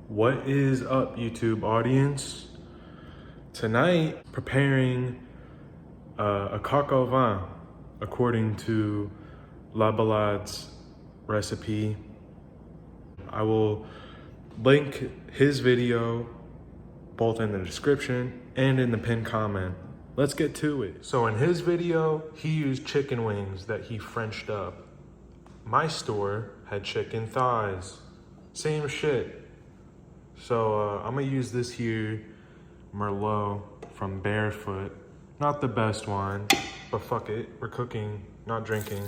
What is up, YouTube audience? Tonight, preparing a Coq Au Vin according to Ballades Recipe. I will link his video both in the description and in the pinned comment. Let's get to it. So in his video, he used chicken wings that he Frenched up. My store had chicken thighs. Same shit. So I'm gonna use this here Merlot from Barefoot. Not the best one, but fuck it. We're cooking, not drinking.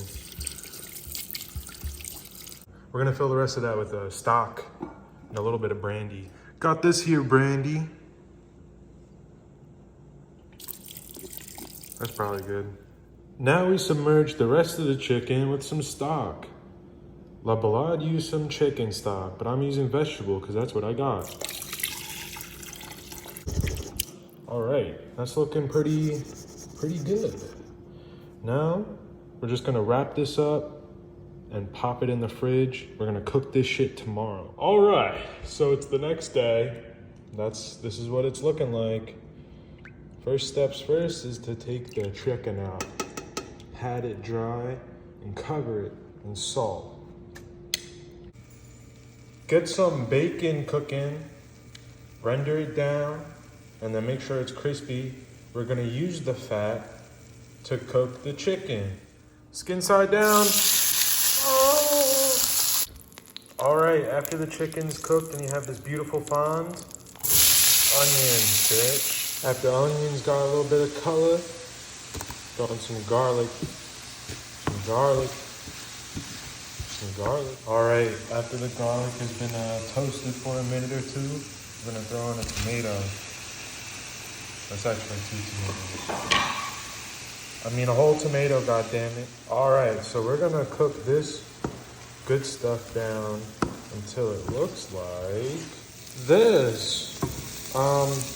We're gonna fill the rest of that with stock and a little bit of brandy. Got this here brandy. That's probably good. Now we submerge the rest of the chicken with some stock. La Ballade used some chicken stock, but I'm using vegetable because that's what I got. All right, that's looking pretty good. Now, we're just gonna wrap this up and pop it in the fridge. We're gonna cook this shit tomorrow. All right, so it's the next day. This is what it's looking like. First steps first is to take the chicken out, pat it dry, and cover it in salt. Get some bacon cooking, render it down, and then make sure it's crispy. We're gonna use the fat to cook the chicken. Skin side down. Oh. All right, after the chicken's cooked and you have this beautiful fond, onions, bitch. After onions got a little bit of color, throw in some garlic. All right, after the garlic has been toasted for a minute or two, we're gonna throw in a tomato. That's actually 2 tomatoes. I mean a whole tomato, goddammit. All right, so we're gonna cook this good stuff down until it looks like this.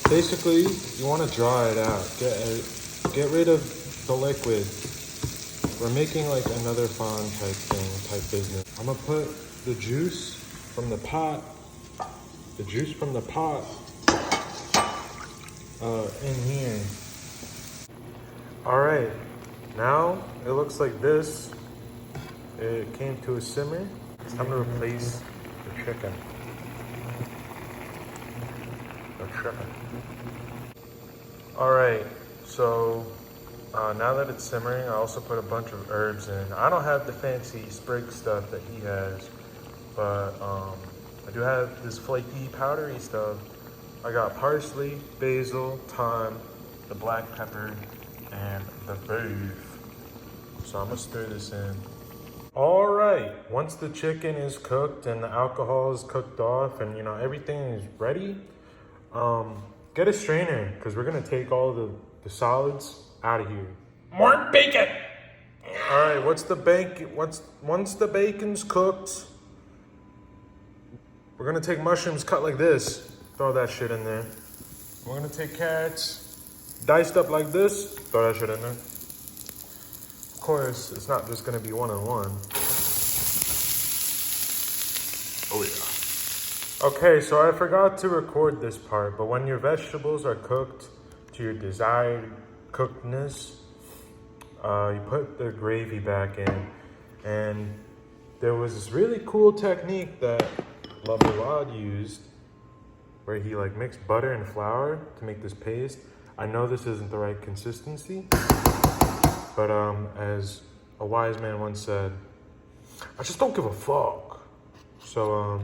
Basically, you wanna dry it out. Get rid of the liquid. We're making like another fond type business. I'm gonna put the juice from the pot in here. All right, now it looks like this. It came to a simmer. It's time to replace the chicken. All right, so now that it's simmering, I also put a bunch of herbs in. I don't have the fancy sprig stuff that he has, but I do have this flaky, powdery stuff. I got parsley, basil, thyme, the black pepper, and the beef. So I'm gonna stir this in. All right, once the chicken is cooked and the alcohol is cooked off and everything is ready, get a strainer because we're gonna take all the solids out of here. More bacon! All right, once the bacon's cooked, we're gonna take mushrooms cut like this. Throw that shit in there. We're gonna take carrots, diced up like this. Throw that shit in there. Of course, it's not just gonna be one on one. Oh yeah. Okay, so I forgot to record this part, but when your vegetables are cooked to your desired cookedness, you put the gravy back in. And there was this really cool technique that La Ballade used where he mixed butter and flour to make this paste. I know this isn't the right consistency, but as a wise man once said, I just don't give a fuck. So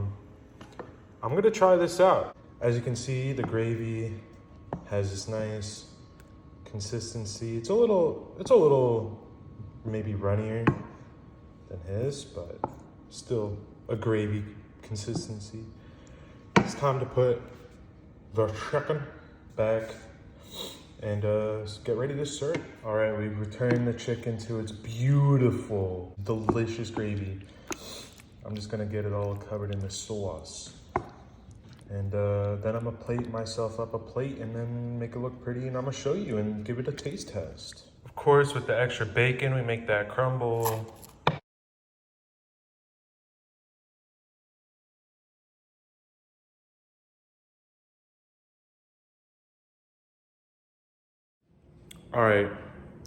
I'm gonna try this out. As you can see, the gravy has this nice consistency. It's a little maybe runnier than his, but still a gravy consistency. It's time to put the chicken back and get ready to serve. All right, we return the chicken to its beautiful, delicious gravy. I'm just gonna get it all covered in the sauce. And then I'm gonna plate myself up a plate and then make it look pretty, and I'm gonna show you and give it a taste test. Of course, with the extra bacon, we make that crumble. All right,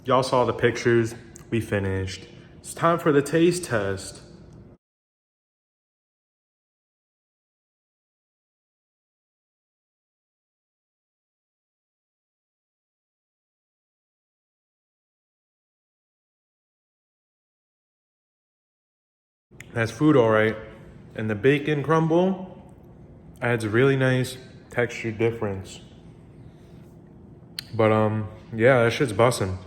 y'all saw the pictures. We finished. It's time for the taste test. That's food, all right. And the bacon crumble adds a really nice texture difference. But yeah, that shit's bussin'.